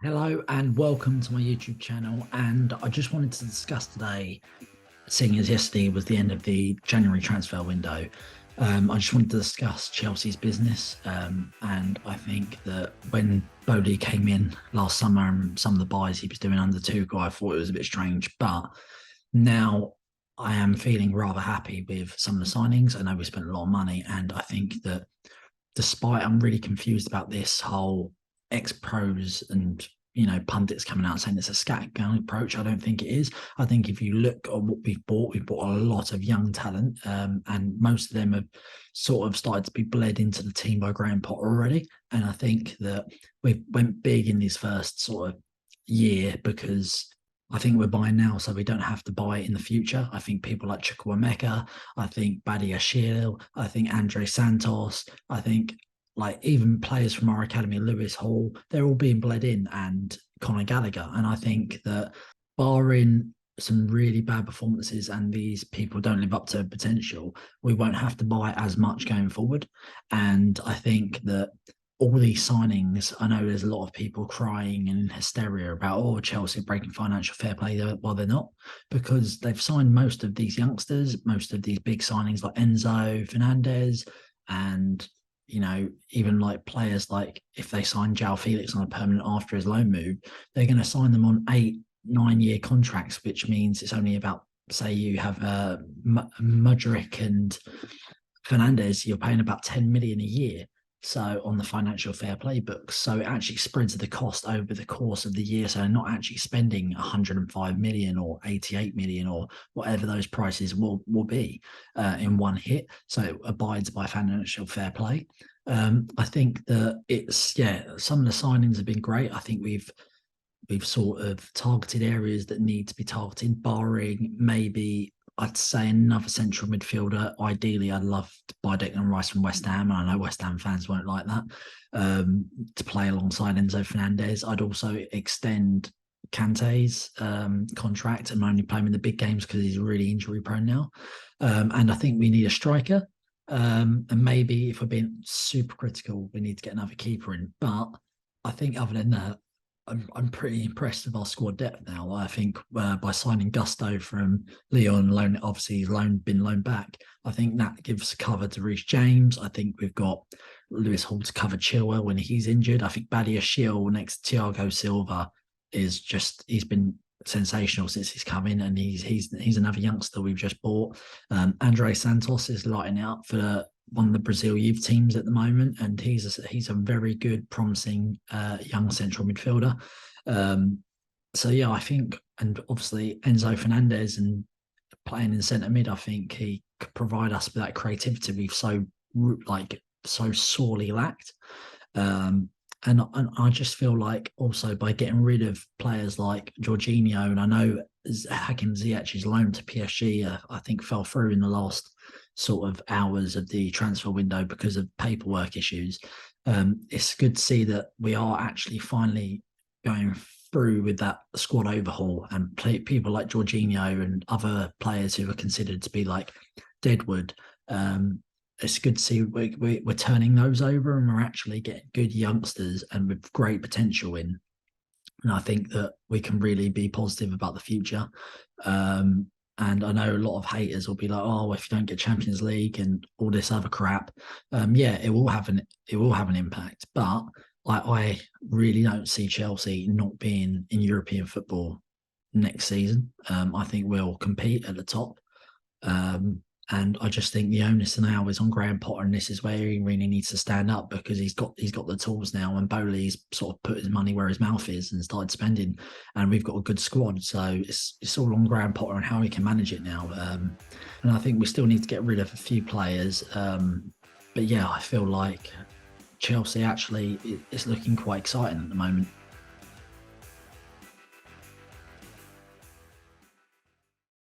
Hello and welcome to my YouTube channel. And I just wanted to discuss today, seeing as yesterday was the end of the January transfer window, I just wanted to discuss Chelsea's business. And I think that when Boehly came in last summer and some of the buys he was doing under Tuchel, I thought it was a bit strange. But now I am feeling rather happy with some of the signings. I know we spent a lot of money, and I think that despite I'm really confused about this whole ex-pros and pundits coming out saying it's a scattergun approach. I don't think it is. I think if you look at what we've bought a lot of young talent, and most of them have sort of started to be bled into the team by Graham Potter already. And I think that we went big in this first sort of year because I think we're buying now, so we don't have to buy in the future. I think people like Chukwuemeka, I think Badiashile, I think Andre Santos, I think like even players from our academy, Lewis Hall, they're all being bled in, and Conor Gallagher. And I think that barring some really bad performances and these people don't live up to potential, we won't have to buy as much going forward. And I think that all these signings, I know there's a lot of people crying and in hysteria about, oh, Chelsea breaking financial fair play. Well, they're not, because they've signed most of these youngsters, most of these big signings like Enzo Fernandez, and even like players like if they sign Joao Felix on a permanent after his loan move, they're going to sign them on 8-9 year contracts, which means it's only about, say you have Mudryk and Fernandez, you're paying about 10 million a year. So on the financial fair play books, so it actually spreads the cost over the course of the year. So not actually spending 105 million or 88 million or whatever those prices will be in one hit. So it abides by financial fair play. I think that some of the signings have been great. I think we've sort of targeted areas that need to be targeted, barring maybe I'd say another central midfielder. Ideally, I'd love to buy Declan Rice from West Ham. And I know West Ham fans won't like that, to play alongside Enzo Fernandez. I'd also extend Kante's contract and only play him in the big games because he's really injury prone now. And I think we need a striker. And maybe if we're being super critical, we need to get another keeper in. But I think other than that, I'm pretty impressed with our squad depth now. I think by signing Gusto from Lyon, obviously he's been loaned back. I think that gives cover to Reece James. I think we've got Lewis Hall to cover Chilwell when he's injured. I think Badiashile next to Thiago Silva he's been sensational since he's come in, and he's another youngster we've just bought. Andre Santos is lighting out for one of the Brazil youth teams at the moment, and he's a very good, promising young central midfielder. So yeah, I think, and obviously Enzo Fernandez and playing in centre mid, I think he could provide us with that creativity we've so sorely lacked. And I just feel like also by getting rid of players like Jorginho, and I know Hakim Ziyech's loan to PSG, I think fell through in the last sort of hours of the transfer window because of paperwork issues. It's good to see that we are actually finally going through with that squad overhaul, and people like Jorginho and other players who are considered to be like deadwood. It's good to see we're turning those over, and we're actually getting good youngsters and with great potential in. And I think that we can really be positive about the future. And I know a lot of haters will be like, "Oh, if you don't get Champions League and all this other crap," it will have an impact. But I really don't see Chelsea not being in European football next season. I think we'll compete at the top. And I just think the onus now is on Graham Potter, and this is where he really needs to stand up, because he's got the tools now, and Boehly's sort of put his money where his mouth is and started spending, and we've got a good squad. So it's all on Graham Potter and how he can manage it now. And I think we still need to get rid of a few players. But yeah, I feel like Chelsea actually is looking quite exciting at the moment.